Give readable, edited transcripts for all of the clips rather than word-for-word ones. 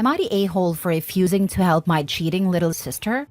Am I the a-hole for refusing to help my cheating little sister?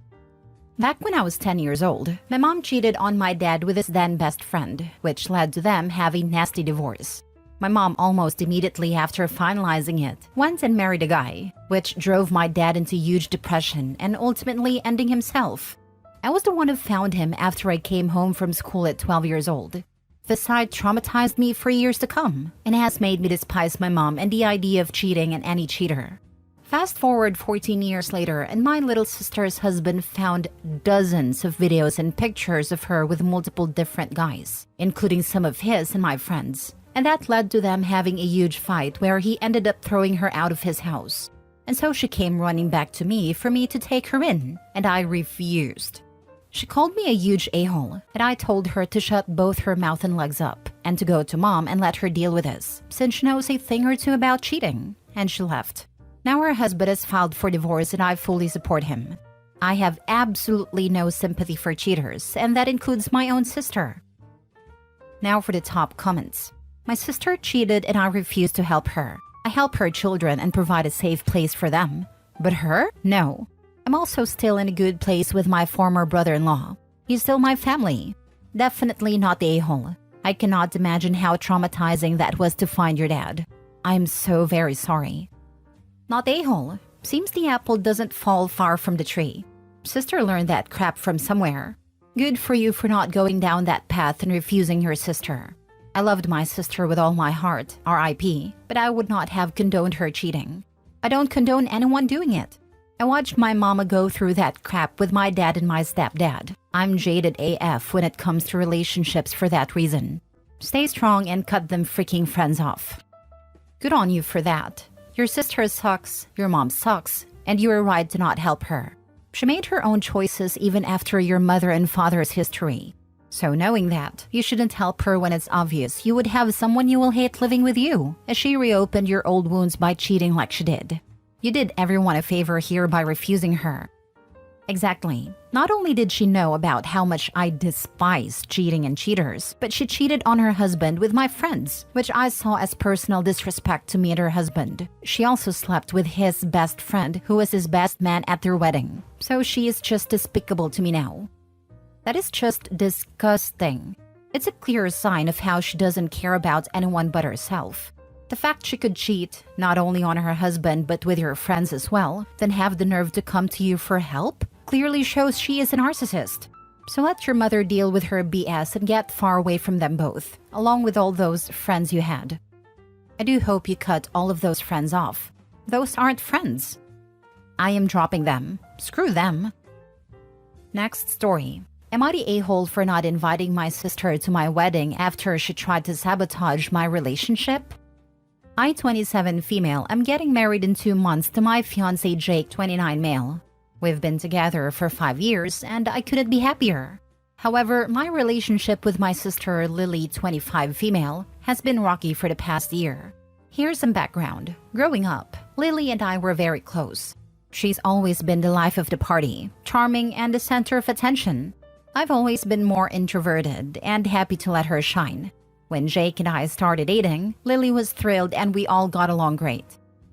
Back when I was 10 years old, my mom cheated on my dad with his then best friend, which led to them having a nasty divorce. My mom almost immediately after finalizing it went and married a guy, which drove my dad into huge depression and ultimately ending himself. I was the one who found him after I came home from school at 12 years old. The sight traumatized me for years to come and has made me despise my mom and the idea of cheating and any cheater. Fast forward 14 years later, and my little sister's husband found dozens of videos and pictures of her with multiple different guys, including some of his and my friends. And that led to them having a huge fight where he ended up throwing her out of his house. And so she came running back to me for me to take her in, and I refused. She called me a huge a-hole, and I told her to shut both her mouth and legs up and to go to mom and let her deal with this, since she knows a thing or two about cheating, and she left. Now her husband has filed for divorce and I fully support him. I have absolutely no sympathy for cheaters, and that includes my own sister. Now for the top comments. My sister cheated and I refuse to help her. I help her children and provide a safe place for them. But her? No. I'm also still in a good place with my former brother-in-law. He's still my family. Definitely not the a-hole. I cannot imagine how traumatizing that was to find your dad. I'm so very sorry. Not a-hole. Seems the apple doesn't fall far from the tree. Sister learned that crap from somewhere. Good for you for not going down that path and refusing your sister. I loved my sister with all my heart, R.I.P., but I would not have condoned her cheating. I don't condone anyone doing it. I watched my mama go through that crap with my dad and my stepdad. I'm jaded AF when it comes to relationships for that reason. Stay strong and cut them freaking friends off. Good on you for that. Your sister sucks, your mom sucks, and you were right to not help her. She made her own choices even after your mother and father's history. So knowing that, you shouldn't help her when it's obvious you would have someone you will hate living with you, as she reopened your old wounds by cheating like she did. You did everyone a favor here by refusing her. Exactly. Not only did she know about how much I despise cheating and cheaters, but she cheated on her husband with my friends, which I saw as personal disrespect to me and her husband. She also slept with his best friend, who was his best man at their wedding. So she is just despicable to me now. That is just disgusting. It's a clear sign of how she doesn't care about anyone but herself. The fact she could cheat, not only on her husband but with your friends as well, then have the nerve to come to you for help, clearly shows she is a narcissist. So let your mother deal with her BS and get far away from them both, along with all those friends you had. I do hope you cut all of those friends off. Those aren't friends. I am dropping them. Screw them. Next story. Am I the a-hole for not inviting my sister to my wedding after she tried to sabotage my relationship? I, 27 female, am getting married in 2 months to my fiance Jake, 29 male. We've been together for 5 years and I couldn't be happier. However, my relationship with my sister Lily, 25 female, has been rocky for the past year. Here's some background. Growing up, Lily and I were very close. She's always been the life of the party, charming and the center of attention. I've always been more introverted and happy to let her shine. When Jake and I started dating, Lily was thrilled and we all got along great.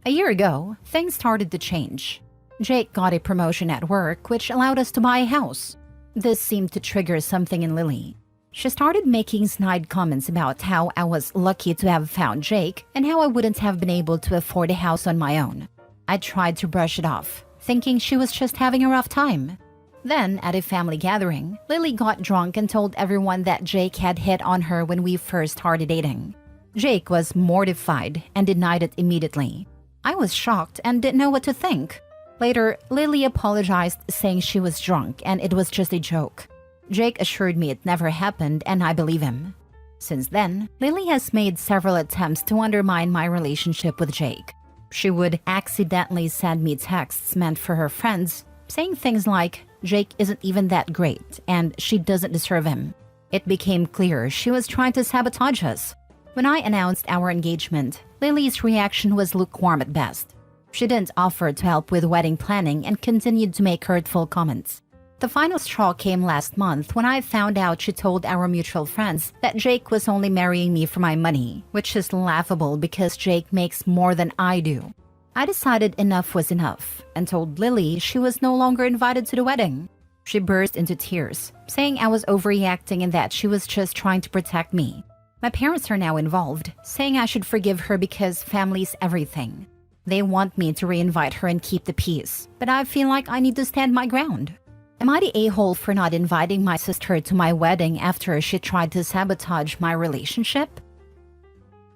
A year ago, things started to change. Jake got a promotion at work, which allowed us to buy a house. This seemed to trigger something in Lily. She started making snide comments about how I was lucky to have found Jake and how I wouldn't have been able to afford a house on my own. I tried to brush it off, thinking she was just having a rough time. Then, at a family gathering, Lily got drunk and told everyone that Jake had hit on her when we first started dating. Jake was mortified and denied it immediately. I was shocked and didn't know what to think. Later, Lily apologized, saying she was drunk and it was just a joke. Jake assured me it never happened and I believe him. Since then, Lily has made several attempts to undermine my relationship with Jake. She would accidentally send me texts meant for her friends, saying things like, Jake isn't even that great, and she doesn't deserve him. It became clear she was trying to sabotage us. When I announced our engagement, Lily's reaction was lukewarm at best. She didn't offer to help with wedding planning and continued to make hurtful comments. The final straw came last month when I found out she told our mutual friends that Jake was only marrying me for my money, which is laughable because Jake makes more than I do. I decided enough was enough and told Lily she was no longer invited to the wedding. She burst into tears, saying I was overreacting and that she was just trying to protect me. My parents are now involved, saying I should forgive her because family's everything. They want me to reinvite her and keep the peace, but I feel like I need to stand my ground. Am I the a-hole for not inviting my sister to my wedding after she tried to sabotage my relationship?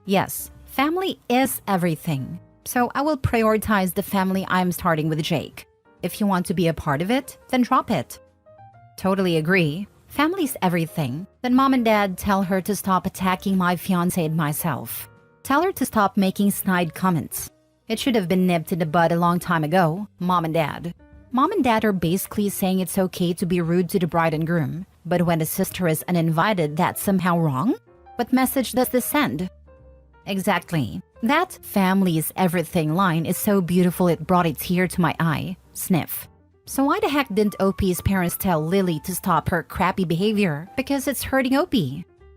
Yes, family is everything. So I will prioritize the family I'm starting with Jake. If you want to be a part of it, then drop it. Totally agree. Family's everything. Then mom and dad tell her to stop attacking my fiance and myself. Tell her to stop making snide comments. It should have been nipped in the bud a long time ago, mom and dad. Mom and dad are basically saying it's okay to be rude to the bride and groom, but when the sister is uninvited, that's somehow wrong? What message does this send? Exactly. That family's everything line is so beautiful it brought a tear to my eye. Sniff. So why the heck didn't OP's parents tell Lily to stop her crappy behavior? Because it's hurting OP.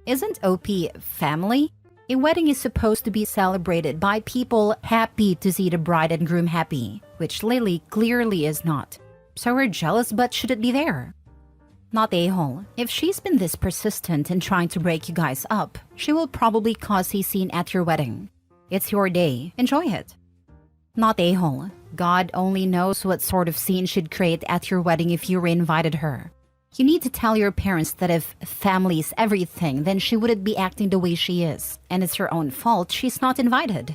Isn't OP family? A wedding is supposed to be celebrated by people happy to see the bride and groom happy, which Lily clearly is not. So we're jealous but shouldn't be there. Not a-hole. If she's been this persistent in trying to break you guys up, she will probably cause a scene at your wedding. It's your day. Enjoy it. Not a-hole. God only knows what sort of scene she'd create at your wedding if you reinvited her. You need to tell your parents that if family's everything, then she wouldn't be acting the way she is, and it's her own fault she's not invited.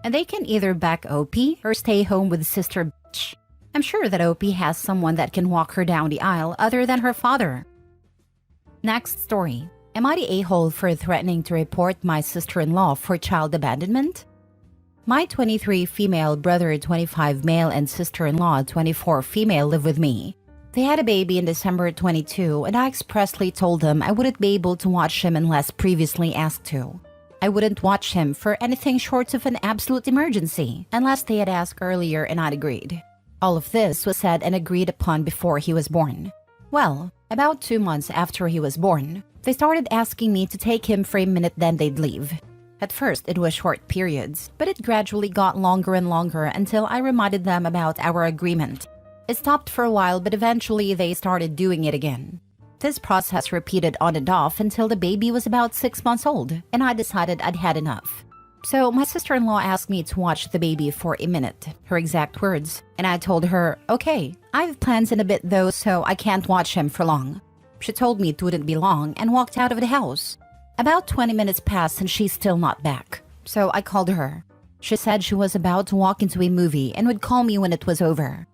And they can either back OP or stay home with sister bitch. I'm sure that OP has someone that can walk her down the aisle other than her father. Next story. Am I the a-hole for threatening to report my sister-in-law for child abandonment? My 23 female brother, 25 male, and sister-in-law, 24 female, live with me. They had a baby in December 22, and I expressly told them I wouldn't be able to watch him unless previously asked to. I wouldn't watch him for anything short of an absolute emergency, unless they had asked earlier and I'd agreed. All of this was said and agreed upon before he was born. Well, about 2 months after he was born, they started asking me to take him for a minute, then they'd leave. At first, it was short periods, but it gradually got longer and longer until I reminded them about our agreement. It stopped for a while, but eventually they started doing it again. This process repeated on and off until the baby was about 6 months old, and I decided I'd had enough. So my sister-in-law asked me to watch the baby for a minute, her exact words, and I told her, okay, I have plans in a bit though, so I can't watch him for long. She told me it wouldn't be long and walked out of the house. About 20 minutes passed and she's still not back, so I called her. She said she was about to walk into a movie and would call me when it was over.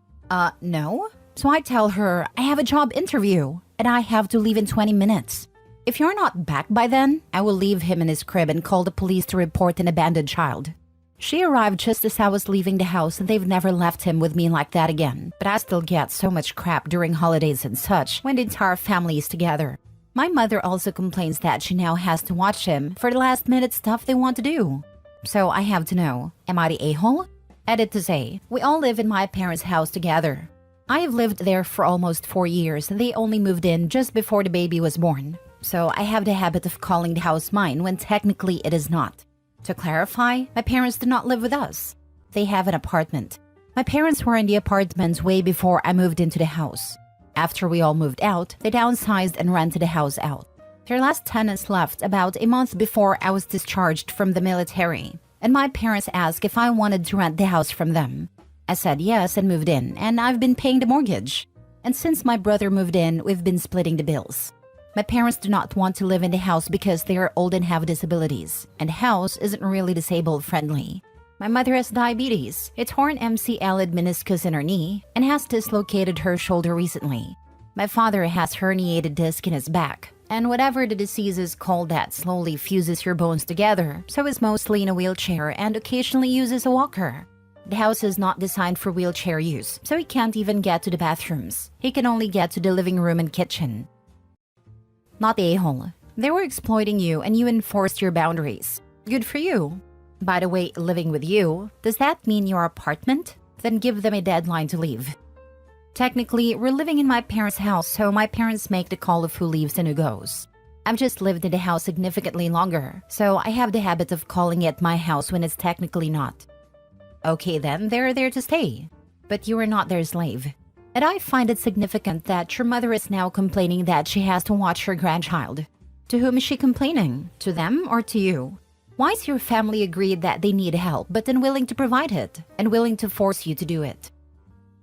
No? So I tell her, I have a job interview, and I have to leave in 20 minutes. If you're not back by then, I will leave him in his crib and call the police to report an abandoned child. She arrived just as I was leaving the house, and they've never left him with me like that again. But I still get so much crap during holidays and such when the entire family is together. My mother also complains that she now has to watch him for the last-minute stuff they want to do. So I have to know, am I the a-hole? Edit to say, we all live in my parents' house together. I have lived there for almost 4 years, and they only moved in just before the baby was born. So I have the habit of calling the house mine when technically it is not. To clarify, my parents do not live with us. They have an apartment. My parents were in the apartment way before I moved into the house. After we all moved out, they downsized and rented the house out. Their last tenants left about a month before I was discharged from the military, and my parents asked if I wanted to rent the house from them. I said yes and moved in, and I've been paying the mortgage. And since my brother moved in, we've been splitting the bills. My parents do not want to live in the house because they are old and have disabilities, and the house isn't really disabled friendly. My mother has diabetes, a torn MCL meniscus in her knee, and has dislocated her shoulder recently. My father has herniated disc in his back, and whatever the disease is called that slowly fuses your bones together, so is mostly in a wheelchair and occasionally uses a walker. The house is not designed for wheelchair use, so he can't even get to the bathrooms. He can only get to the living room and kitchen. Not the a-hole. They were exploiting you and you enforced your boundaries. Good for you. By the way, living with you, does that mean your apartment? Then give them a deadline to leave. Technically, we're living in my parents' house, so my parents make the call of who leaves and who goes. I've just lived in the house significantly longer, so I have the habit of calling it my house when it's technically not. Okay then, they're there to stay. But you are not their slave. And I find it significant that your mother is now complaining that she has to watch her grandchild. To whom is she complaining? To them or to you? Why is your family agreed that they need help but unwilling to provide it and willing to force you to do it?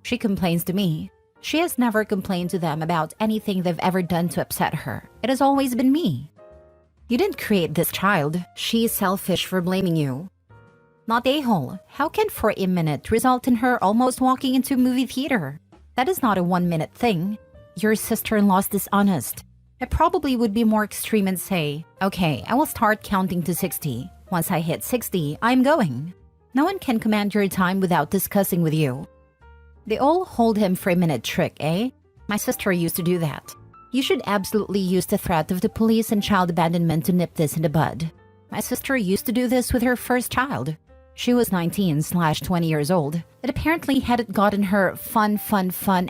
She complains to me. She has never complained to them about anything they've ever done to upset her. It has always been me. You didn't create this child. She is selfish for blaming you. Not a-hole. How can for a minute result in her almost walking into a movie theater? That is not a 1-minute thing. Your sister-in-law is dishonest. It probably would be more extreme and say, okay, I will start counting to 60. Once I hit 60, I'm going. No one can command your time without discussing with you. They all hold him for a minute trick, eh? My sister used to do that. You should absolutely use the threat of the police and child abandonment to nip this in the bud. My sister used to do this with her first child. She was 19/20 years old. It apparently hadn't gotten her fun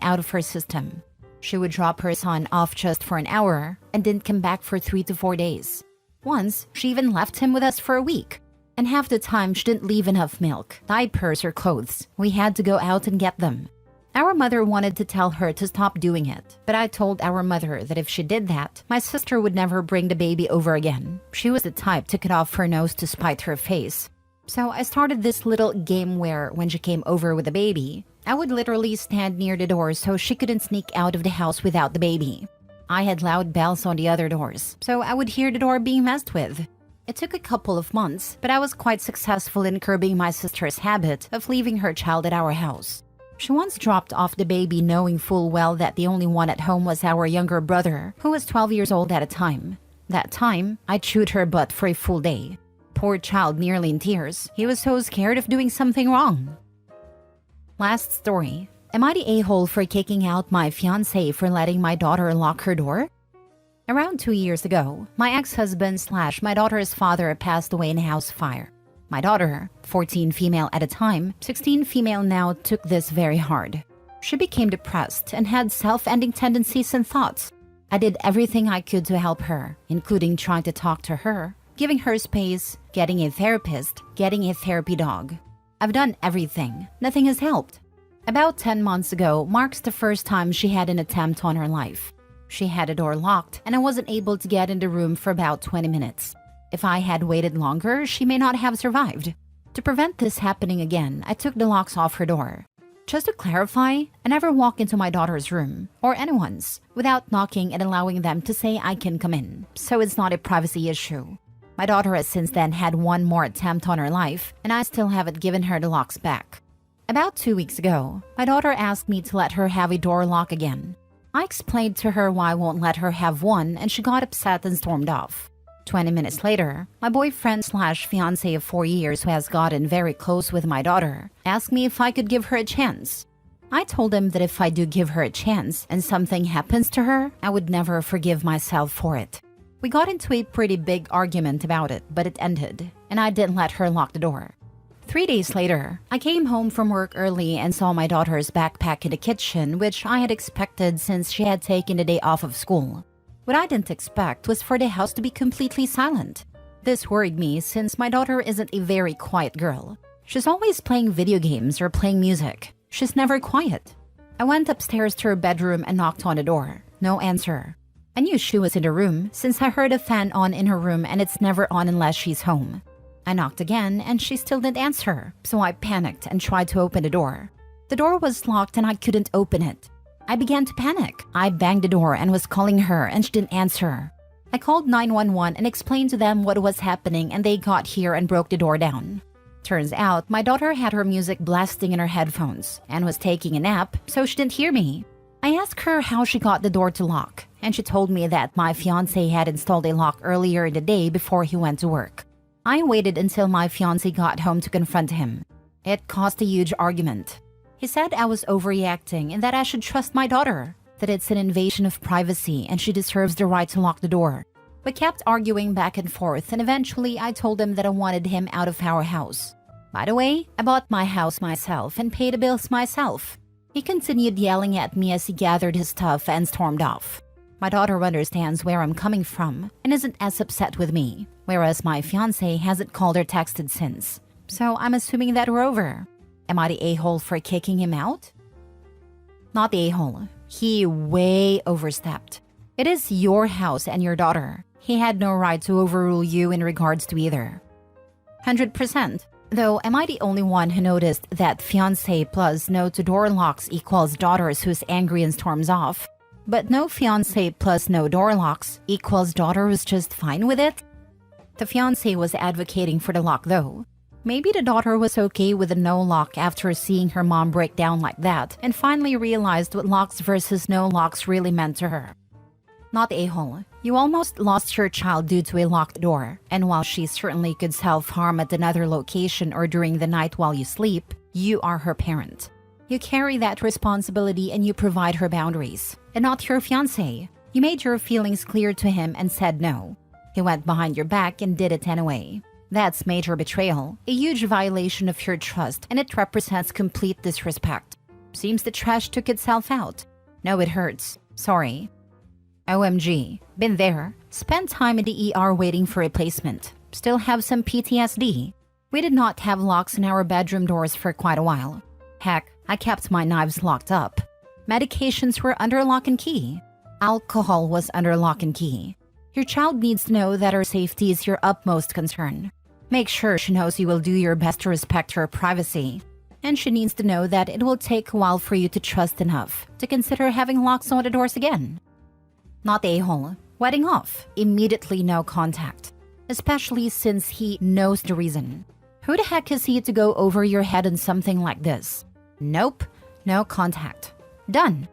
out of her system. She would drop her son off just for an hour and didn't come back for 3 to 4 days. Once, she even left him with us for a week. And half the time she didn't leave enough milk, diapers, or clothes. We had to go out and get them. Our mother wanted to tell her to stop doing it, but I told our mother that if she did that, my sister would never bring the baby over again. She was the type to cut off her nose to spite her face. So I started this little game where, when she came over with the baby, I would literally stand near the door so she couldn't sneak out of the house without the baby. I had loud bells on the other doors, so I would hear the door being messed with. It took a couple of months, but I was quite successful in curbing my sister's habit of leaving her child at our house. She once dropped off the baby knowing full well that the only one at home was our younger brother, who was 12 years old at the time. That time, I chewed her butt for a full day. Poor child, nearly in tears. He was so scared of doing something wrong. Last story. Am I the a-hole for kicking out my fiance for letting my daughter lock her door? Around 2 years ago, my ex-husband/my daughter's father passed away in a house fire. My daughter, 14 female at the time, 16 female now, took this very hard. She became depressed and had self-ending tendencies and thoughts. I did everything I could to help her, including trying to talk to her, giving her space, getting a therapist, getting a therapy dog. I've done everything. Nothing has helped. About 10 months ago marks the first time she had an attempt on her life. She had the door locked and I wasn't able to get in the room for about 20 minutes. If I had waited longer, she may not have survived. To prevent this happening again, I took the locks off her door. Just to clarify, I never walk into my daughter's room, or anyone's, without knocking and allowing them to say I can come in, so it's not a privacy issue. My daughter has since then had one more attempt on her life, and I still haven't given her the locks back. About 2 weeks ago, my daughter asked me to let her have a door lock again. I explained to her why I won't let her have one, and she got upset and stormed off. 20 minutes later, my boyfriend/fiance of 4 years, who has gotten very close with my daughter, asked me if I could give her a chance. I told him that if I do give her a chance and something happens to her, I would never forgive myself for it. We got into a pretty big argument about it, but it ended, and I didn't let her lock the door. 3 days later, I came home from work early and saw my daughter's backpack in the kitchen, which I had expected since she had taken the day off of school. What I didn't expect was for the house to be completely silent. This worried me since my daughter isn't a very quiet girl. She's always playing video games or playing music. She's never quiet. I went upstairs to her bedroom and knocked on the door. No answer. I knew she was in the room since I heard a fan on in her room and it's never on unless she's home. I knocked again and she still didn't answer, so I panicked and tried to open the door. The door was locked and I couldn't open it. I began to panic. I banged the door and was calling her and she didn't answer. I called 911 and explained to them what was happening and they got here and broke the door down. Turns out my daughter had her music blasting in her headphones and was taking a nap, so she didn't hear me. I asked her how she got the door to lock, and she told me that my fiancé had installed a lock earlier in the day before he went to work. I waited until my fiancé got home to confront him. It caused a huge argument. He said I was overreacting and that I should trust my daughter, that it's an invasion of privacy and she deserves the right to lock the door. We kept arguing back and forth and eventually I told him that I wanted him out of our house. By the way, I bought my house myself and paid the bills myself. He continued yelling at me as he gathered his stuff and stormed off. My daughter understands where I'm coming from and isn't as upset with me, whereas my fiancé hasn't called or texted since. So I'm assuming that we're over. Am I the a-hole for kicking him out? Not the a-hole. He way overstepped. It is your house and your daughter. He had no right to overrule you in regards to either. 100%. Though, am I the only one who noticed that fiance plus no to door locks equals daughters who's angry and storms off? But no fiance plus no door locks equals daughter who's just fine with it? The fiance was advocating for the lock though. Maybe the daughter was okay with the no lock after seeing her mom break down like that and finally realized what locks versus no locks really meant to her. Not a-hole. You almost lost your child due to a locked door, and while she certainly could self-harm at another location or during the night while you sleep, you are her parent. You carry that responsibility and you provide her boundaries. And not your fiancé. You made your feelings clear to him and said no. He went behind your back and did it anyway. That's major betrayal, a huge violation of your trust, and it represents complete disrespect. Seems the trash took itself out. No, it hurts. Sorry. OMG. Been there. Spent time in the ER waiting for replacement. Still have some PTSD. We did not have locks in our bedroom doors for quite a while. Heck, I kept my knives locked up. Medications were under lock and key. Alcohol was under lock and key. Your child needs to know that her safety is your utmost concern. Make sure she knows you will do your best to respect her privacy. And she needs to know that it will take a while for you to trust enough to consider having locks on the doors again. Not a-hole. Wedding off. Immediately no contact. Especially since he knows the reason. Who the heck is he to go over your head on something like this? Nope. No contact. Done.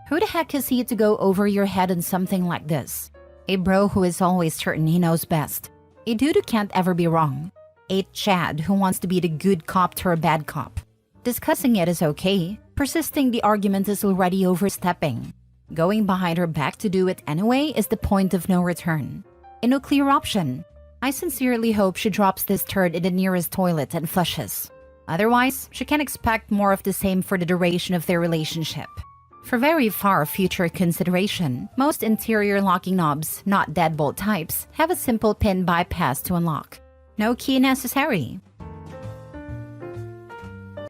Who the heck is he to go over your head on something like this? A bro who is always certain he knows best. A dude who can't ever be wrong. A Chad who wants to be the good cop to a bad cop. Discussing it is okay. Persisting the argument is already overstepping. Going behind her back to do it anyway is the point of no return. A nuclear option. I sincerely hope she drops this turd in the nearest toilet and flushes. Otherwise, she can expect more of the same for the duration of their relationship. For very far future consideration, most interior locking knobs, not deadbolt types, have a simple pin bypass to unlock. No key necessary.